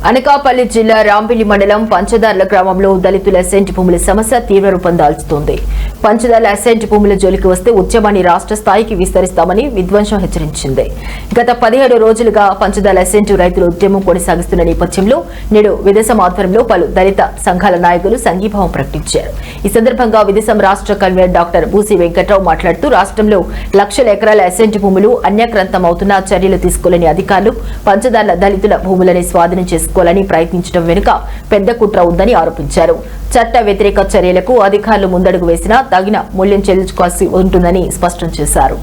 అనకాపల్లి జిల్లా రాంపిల్లి మండలం పంచదార్ల గ్రామంలో దళితుల అసెంట్ భూముల సమస్య తీవ్ర రూపం దాల్చుతోంది. పంచదార్ల అసెంట్ భూముల జోలికి వస్తే ఉద్యమాన్ని రాష్ట్ర స్థాయికి విస్తరిస్తామని విధ్వంసం హెచ్చరించింది. గత 17 రోజులుగా పంచదార్ల అసెంట్ రైతులు ఉద్యమం కొనసాగిస్తున్న నేపథ్యంలో నేడు విదేశం ఆధ్వర్యంలో పలు దళిత సంఘాల నాయకులు సంఘీభావం ప్రకటించారు. ఈ సందర్భంగా విదేశం రాష్ట్ర కన్వీనర్ డాక్టర్ బూసి వెంకట్రావు మాట్లాడుతూ రాష్ట్రంలో లక్షల ఎకరాల అసెంట్ భూములు అన్యాక్రాంతం అవుతున్న చర్యలు తీసుకోలేని అధికారులు పంచదార్ల దళితుల భూములని స్వాధీనం చేసుకోవాలని ప్రయత్నించడం వెనుక పెద్ద కుట్ర ఉందని ఆరోపించారు. చట్ట వ్యతిరేక చర్యలకు అధికారులు ముందడుగు వేసినా తగిన మూల్యం చెల్లించుకోవాల్సి ఉంటుందని స్పష్టం చేశారు.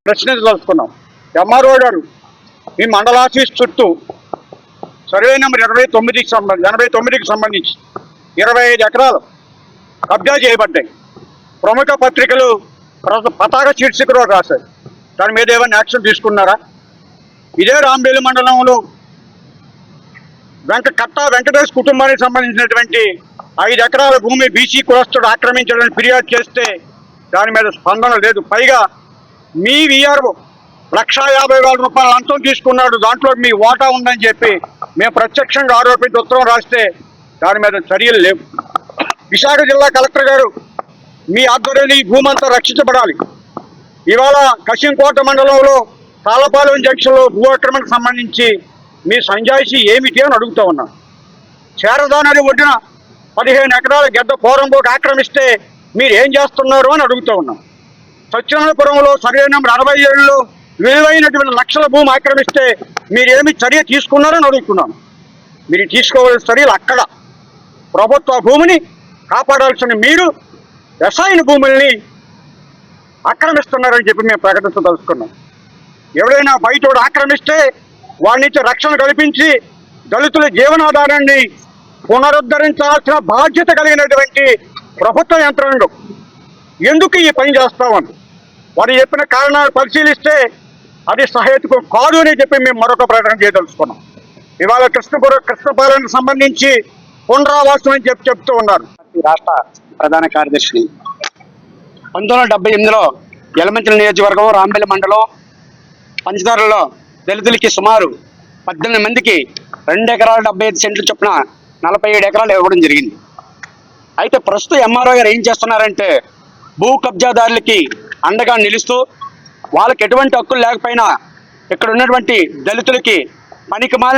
ప్రశ్నించదలుచుకున్నాం. ఎంఆర్ఓ గారు ఈ మండల ఆఫీస్ చుట్టూ సర్వే నెంబర్ 89కి సంబంధించి 25 ఎకరాలు కబ్జా చేయబడ్డాయి. ప్రముఖ పత్రికలు పతాక శీర్షికలో రాశారు. దాని మీద ఏమైనా యాక్షన్ తీసుకున్నారా? ఇదే రాంబేలి మండలంలో వెంకటేష్ కుటుంబానికి సంబంధించినటువంటి 5 ఎకరాల భూమి బీసీ కులస్తుడు ఆక్రమించాలని ఫిర్యాదు చేస్తే దాని మీద స్పందన లేదు. పైగా మీ వీఆర్ఓ 1,50,000 రూపాయల లంచం తీసుకున్నాడు, దాంట్లో మీ వాటా ఉందని చెప్పి మేము ప్రత్యక్షంగా ఆరోపించి ఉత్తరం రాస్తే దాని మీద చర్యలు లేవు. విశాఖ జిల్లా కలెక్టర్ గారు మీ ఆధ్వర్యంలో ఈ భూమి అంతా రక్షించబడాలి. ఇవాళ కశింకోట మండలంలో తాళపాలెం జంక్షన్లో భూ ఆక్రమణకు సంబంధించి మీ సంజాయిషి ఏమిటి అని అడుగుతూ ఉన్నాం. శారదా నది ఒడ్డున 15 ఎకరాల గెడ్డ పోరంబోటు ఆక్రమిస్తే మీరు ఏం చేస్తున్నారు అని అడుగుతూ ఉన్నాం. సత్యనారాయణపురంలో సర్వే నెంబర్ 67లో విలువైనటువంటి లక్షల భూమి ఆక్రమిస్తే మీరేమి చర్య తీసుకున్నారని అడుగుతున్నాను. మీరు తీసుకోవాల్సిన చర్యలు అక్కడ ప్రభుత్వ భూమిని కాపాడాల్సిన మీరు రసాయన భూముల్ని ఆక్రమిస్తున్నారని చెప్పి మేము ప్రకటించదలుచుకున్నాం. ఎవరైనా బయట ఆక్రమిస్తే వాడి నుంచి రక్షణ కల్పించి దళితుల జీవనాధారాన్ని పునరుద్ధరించాల్సిన బాధ్యత కలిగినటువంటి ప్రభుత్వ యంత్రాంగం ఎందుకు ఈ పని చేస్తామని వారు చెప్పిన కారణాలు పరిశీలిస్తే అది సహేతుకం కాదు అని చెప్పి మేము మరొక ప్రకటన చేయదలుచుకున్నాం. ఇవాళ కృష్ణపాలెంకు సంబంధించి పునరావాసం అని చెప్తూ ఉన్నారు. రాష్ట్ర ప్రధాన కార్యదర్శిని 1978లో యలమంచిలి నియోజకవర్గం రాంబేలి మండలం పంచదారలో దళితులకి సుమారు 18 మందికి 2 ఎకరాల 75 సెంట్లు చొప్పున 47 ఎకరాలు ఇవ్వడం జరిగింది. అయితే ప్రస్తుతం ఎంఆర్ఓ గారు ఏం చేస్తున్నారంటే భూ కబ్జాదారులకి అండగా నిలుస్తూ వాళ్ళకి ఎటువంటి హక్కులు లేకపోయినా ఇక్కడ ఉన్నటువంటి దళితులకి పనికిమాలిన